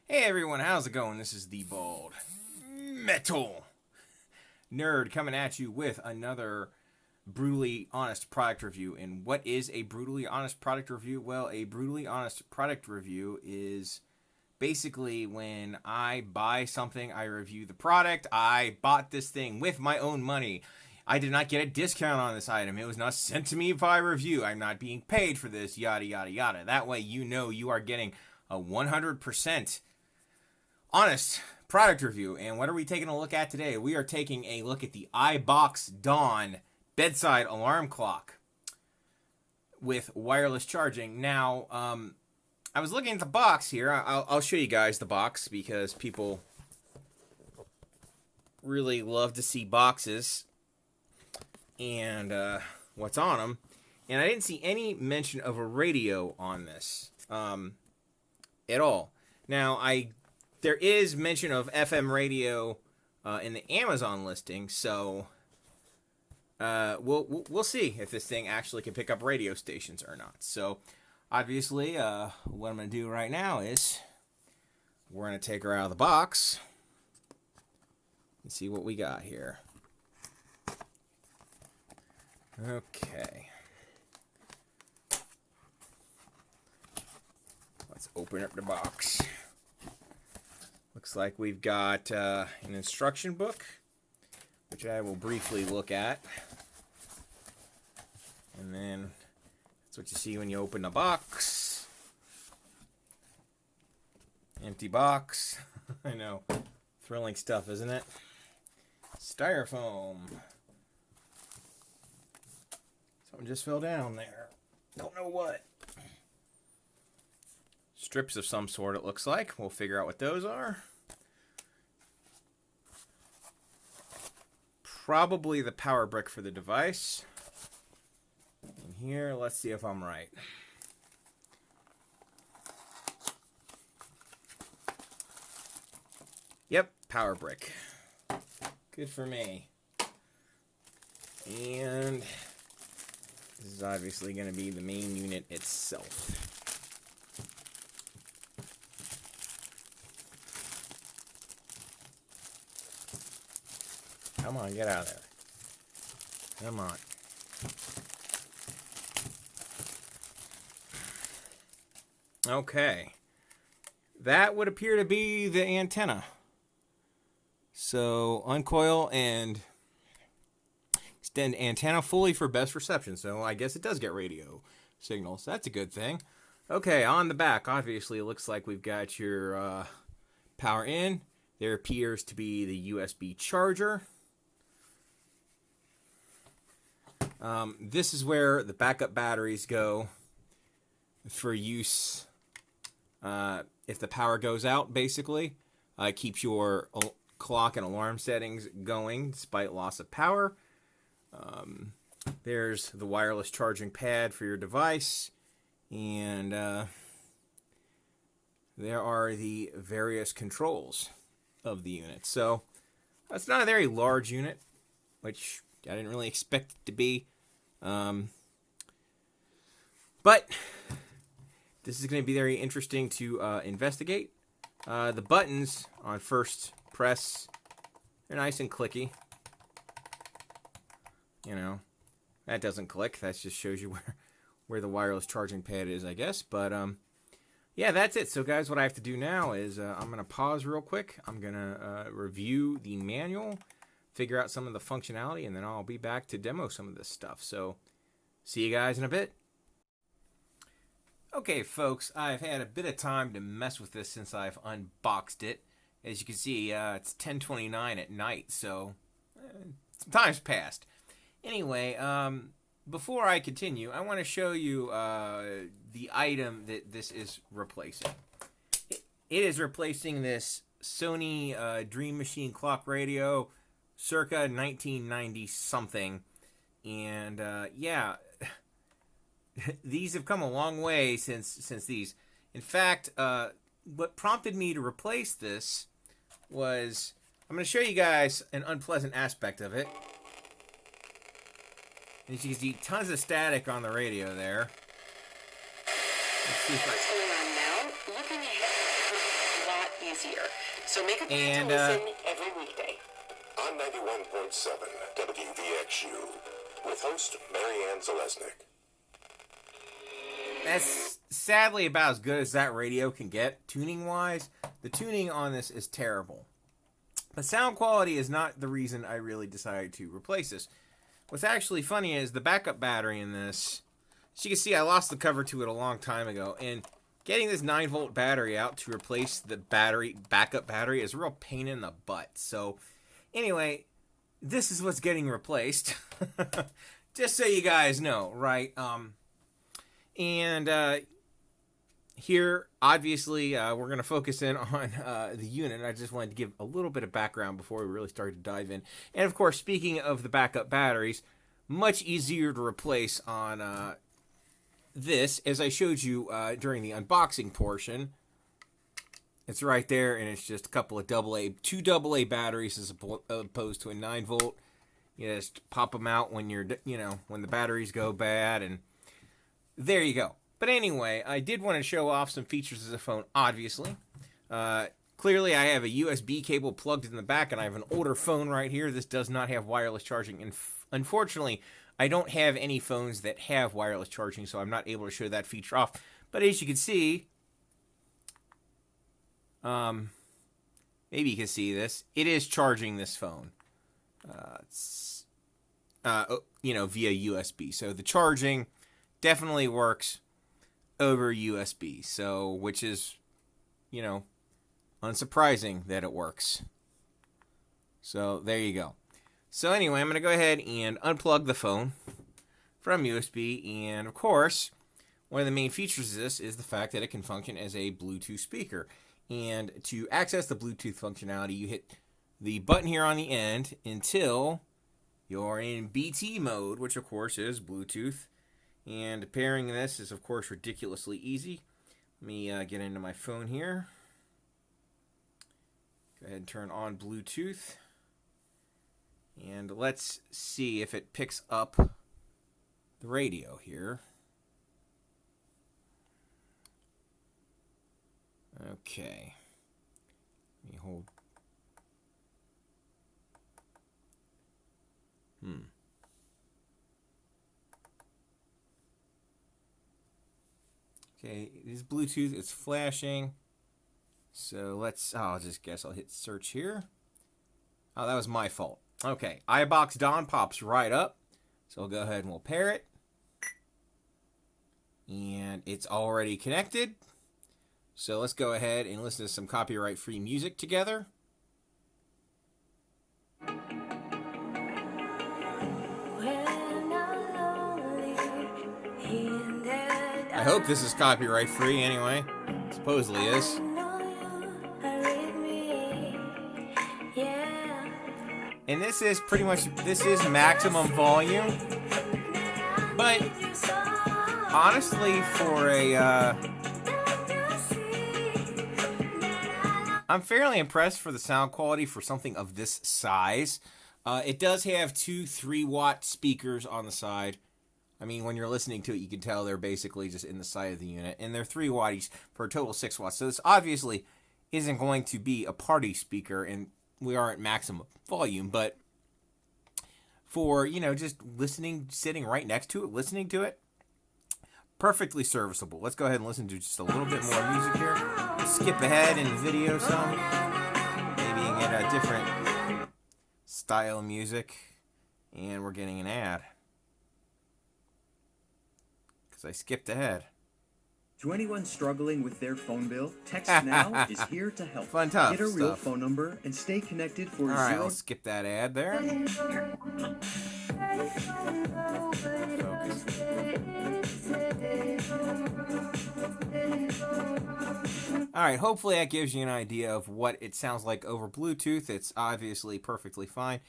Hey everyone, how's it going? This is the Bald Metal Nerd coming at you with another brutally honest product review. And what is a brutally honest product review? Well, a brutally honest product review is basically when I buy something, I review the product. I bought this thing with my own money. I did not get a discount on this item. It was not sent to me via review. I'm not being paid for this, yada, yada, yada. That way you know you are getting a 100% honest product review. And what are we taking a look at today? We are taking a look at the iBox Dawn bedside alarm clock with wireless charging. Now, I was looking at the box here. I'll show you guys the box because people really love to see boxes and what's on them. And I didn't see any mention of a radio on this at all. Now, there is mention of FM radio in the Amazon listing, so we'll see if this thing actually can pick up radio stations or not. So obviously, what I'm going to do right now is we're going to take her out of the box and see what we got here. Okay. Let's open up the box. Looks like we've got an instruction book, which I will briefly look at. And then that's what you see when you open the box. Empty box. I know. Thrilling stuff, isn't it? Styrofoam. Something just fell down there. Don't know what. Strips of some sort, it looks like. We'll figure out what those are. Probably the power brick for the device. And here, let's see if I'm right. Yep, power brick. Good for me. And this is obviously going to be the main unit itself. Come on, get out of there. Come on. Okay. That would appear to be the antenna. So, uncoil and extend antenna fully for best reception. So, I guess it does get radio signals. That's a good thing. Okay, on the back, obviously, it looks like we've got your power in. There appears to be the USB charger. This is where the backup batteries go for use if the power goes out, basically. Keeps your clock and alarm settings going despite loss of power. There's the wireless charging pad for your device. And there are the various controls of the unit. So that's not a very large unit, which I didn't really expect it to be. But this is going to be very interesting to investigate. The buttons on first press are nice and clicky. You know, that doesn't click. That just shows you where the wireless charging pad is, I guess. But yeah, that's it. So guys, what I have to do now is I'm going to pause real quick. I'm going to review the manual, figure out some of the functionality, and then I'll be back to demo some of this stuff. So, see you guys in a bit. Okay, folks, I've had a bit of time to mess with this since I've unboxed it. As you can see, it's 10:29 at night, so some time's passed. Anyway, before I continue, I want to show you the item that this is replacing. It is replacing this Sony Dream Machine clock radio circa 1990 something, and yeah, these have come a long way since these. In fact, what prompted me to replace this was, I'm going to show you guys an unpleasant aspect of it. As you can see, tons of static on the radio there. Let's see if I... What's going on now? Looking ahead, a lot easier. So make a plan And, to listen every weekday. On 91.7 WVXU with host Marianne Zalesnik. That's sadly about as good as that radio can get, tuning-wise. The tuning on this is terrible. The sound quality is not the reason I really decided to replace this. What's actually funny is the backup battery in this. As you can see, I lost the cover to it a long time ago, and getting this 9-volt battery out to replace the backup battery is a real pain in the butt. So, anyway, this is what's getting replaced. Just so you guys know, right? Here, obviously, we're going to focus in on the unit. I just wanted to give a little bit of background before we really started to dive in. And, of course, speaking of the backup batteries, much easier to replace on this, as I showed you during the unboxing portion. It's right there, and it's just a couple of two AA batteries as opposed to a 9-volt. You just pop them out when when the batteries go bad, and there you go. But anyway, I did want to show off some features of the phone, obviously. Clearly, I have a USB cable plugged in the back, and I have an older phone right here. This does not have wireless charging. And unfortunately, I don't have any phones that have wireless charging, so I'm not able to show that feature off. But as you can see, maybe you can see this. It is charging this phone. Via USB. So the charging definitely works over USB, so which is, unsurprising that it works. So there you go. So anyway, I'm going to go ahead and unplug the phone from USB, and of course, one of the main features of this is the fact that it can function as a Bluetooth speaker. And to access the Bluetooth functionality, you hit the button here on the end until you're in BT mode, which of course is Bluetooth. And pairing this is, of course, ridiculously easy. Let me get into my phone here. Go ahead and turn on Bluetooth. And let's see if it picks up the radio here. Okay. Let me hold. Okay, it is Bluetooth. It's flashing. So I'll hit search here. Oh, that was my fault. Okay, iBox Don pops right up. So we'll go ahead and we'll pair it. And it's already connected. So let's go ahead and listen to some copyright-free music together. I hope this is copyright-free anyway. Supposedly is. And this is maximum volume. But honestly, for I'm fairly impressed for the sound quality for something of this size. It does have two 3-watt speakers on the side. I mean, when you're listening to it, you can tell they're basically just in the side of the unit. And they're 3 watt each for a total of 6 watts. So this obviously isn't going to be a party speaker, and we are at maximum volume. But for, just listening, sitting right next to it, listening to it, perfectly serviceable. Let's go ahead and listen to just a little bit more music here. Let's skip ahead in the video some. Maybe get a different style of music. And we're getting an ad. I skipped ahead. To anyone struggling with their phone bill, Text Now is here to help. Fun tough Get a real stuff. phone number and stay connected for All right, zero. I'll skip that ad there. Focus. All right, hopefully that gives you an idea of what it sounds like over Bluetooth. It's obviously perfectly fine.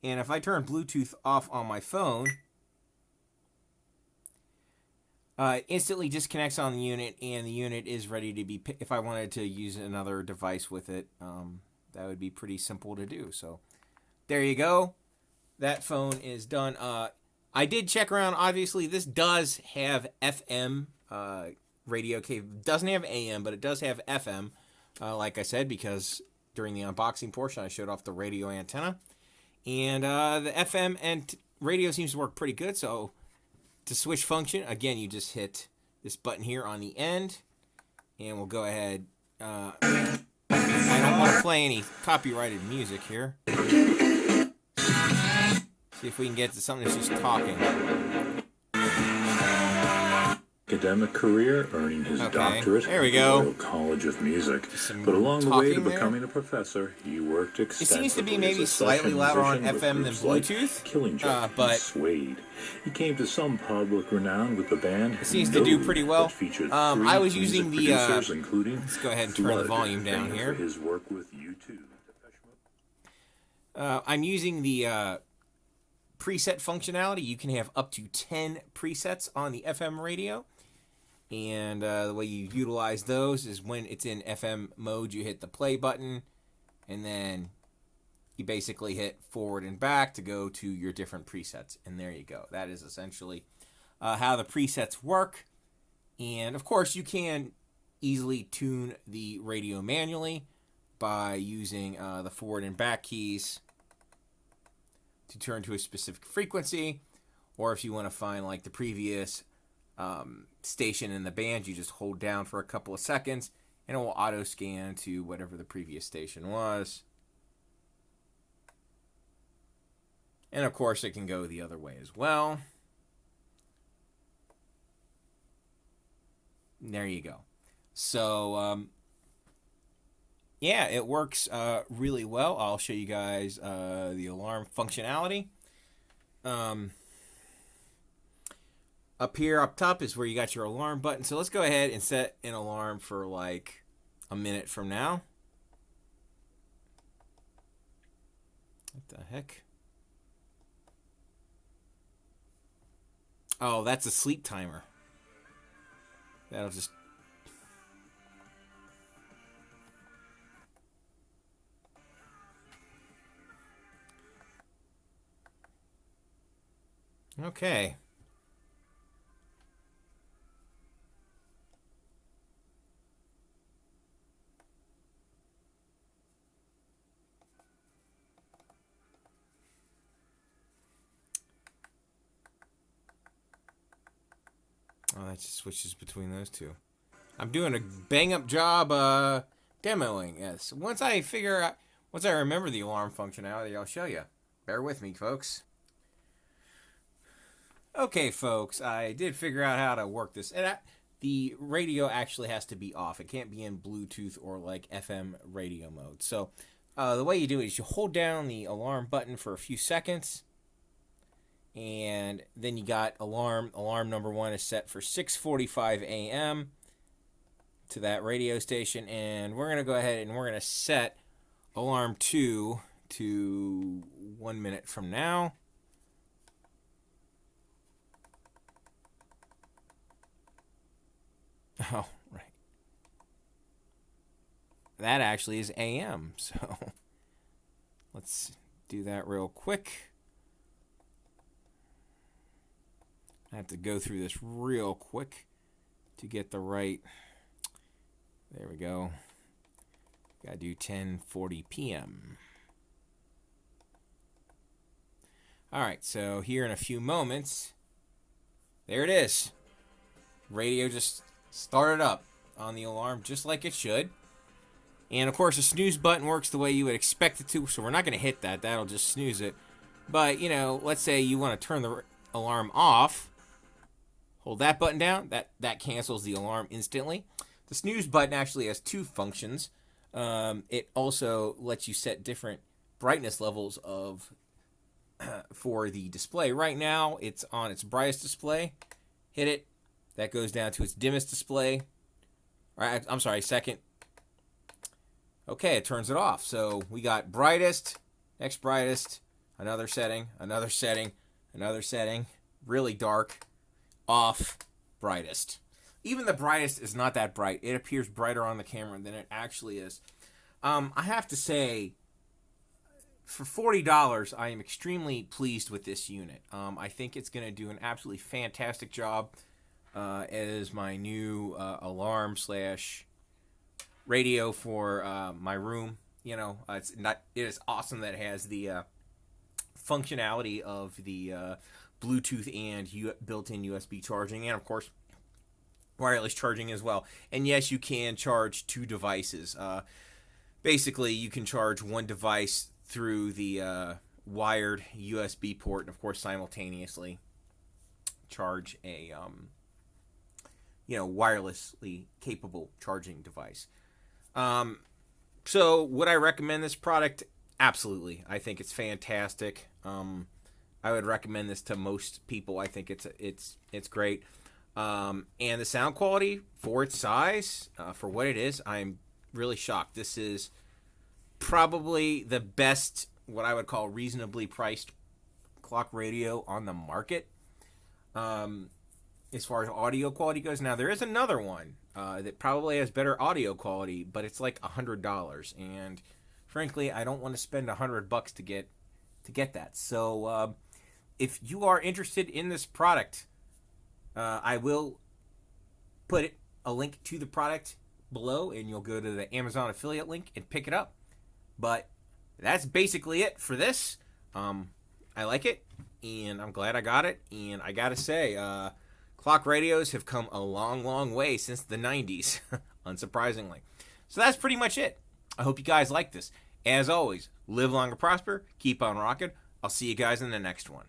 And if I turn Bluetooth off on my phone, instantly disconnects on the unit, and the unit is ready to be, if I wanted to use another device with it, that would be pretty simple to do. So there you go. That phone is done. I did check around. Obviously, this does have FM radio cable. Doesn't have AM, but it does have FM. like I said, because during the unboxing portion I showed off the radio antenna. And the FM and radio seems to work pretty good. So to switch function, again, you just hit this button here on the end. And we'll go ahead. I don't want to play any copyrighted music here. See if we can get to something that's just talking. Academic career, earning his doctorate there we at the go. Royal College of Music. But along the way to there. becoming a professor, he worked extensively. It seems to be as maybe a slightly session louder on musician with FM than groups like Bluetooth, Killing Joke but and Suede. He came to some public renown with the band. It seems to do pretty well. I was three using the. producers, including Let's go ahead and turn the Flood, volume down famous here. for his work with U2. I'm using the preset functionality. You can have up to 10 presets on the FM radio. And the way you utilize those is when it's in FM mode, you hit the play button, and then you basically hit forward and back to go to your different presets. And there you go. That is essentially how the presets work. And of course, you can easily tune the radio manually by using the forward and back keys to turn to a specific frequency. Or if you want to find like the previous station in the band, you just hold down for a couple of seconds and it will auto scan to whatever the previous station was. And of course it can go the other way as well. And there you go. So yeah, it works really well. I'll show you guys the alarm functionality. Up here, up top, is where you got your alarm button. So let's go ahead and set an alarm for like a minute from now. What the heck? Oh, that's a sleep timer. That'll just... Okay. Oh, that just switches between those two. I'm doing a bang-up job demoing. Yes. Once I remember the alarm functionality, I'll show you. Bear with me, folks. Okay, folks, I did figure out how to work this. And the radio actually has to be off. It can't be in Bluetooth or like FM radio mode. So the way you do it is you hold down the alarm button for a few seconds. And then you got alarm. Alarm number 1 is set for 6:45 a.m. to that radio station. And we're going to go ahead and we're going to set alarm 2 to 1 minute from now. Oh, right. That actually is AM. So let's do that real quick. I have to go through this real quick to get the right. There we go. Gotta do 10:40 p.m. All right, so here in a few moments, there it is. Radio just started up on the alarm just like it should. And of course, the snooze button works the way you would expect it to, so we're not going to hit that. That'll just snooze it. But, you know, let's say you want to turn the alarm off. Hold that button down. That cancels the alarm instantly. The snooze button actually has 2 functions. It also lets you set different brightness levels of for the display. Right now, it's on its brightest display. Hit it. That goes down to its dimmest display. All right, I'm sorry, second. Okay, it turns it off. So we got brightest, next brightest, another setting, another setting, another setting, really dark, off, brightest. Even the brightest is not that bright. It appears brighter on the camera than it actually is. I have to say, for $40, I am extremely pleased with this unit. I think it's going to do an absolutely fantastic job as my new alarm slash radio for my room. You know, it is awesome that it has the functionality of the Bluetooth and built-in USB charging, and of course wireless charging as well. And yes, you can charge two devices. Basically, you can charge one device through the wired USB port, and of course simultaneously charge a wirelessly capable charging device. So would I recommend this product? Absolutely. I think it's fantastic. I would recommend this to most people. I think it's great. And the sound quality for its size, for what it is, I'm really shocked. This is probably the best, what I would call reasonably priced clock radio on the market. As far as audio quality goes, now there is another one that probably has better audio quality, but it's like $100, and frankly, I don't want to spend $100 to get that. So, if you are interested in this product, I will put a link to the product below, and you'll go to the Amazon affiliate link and pick it up. But that's basically it for this. I like it, and I'm glad I got it. And I gotta say, clock radios have come a long, long way since the 90s, unsurprisingly. So that's pretty much it. I hope you guys like this. As always, live long and prosper, keep on rocking. I'll see you guys in the next one.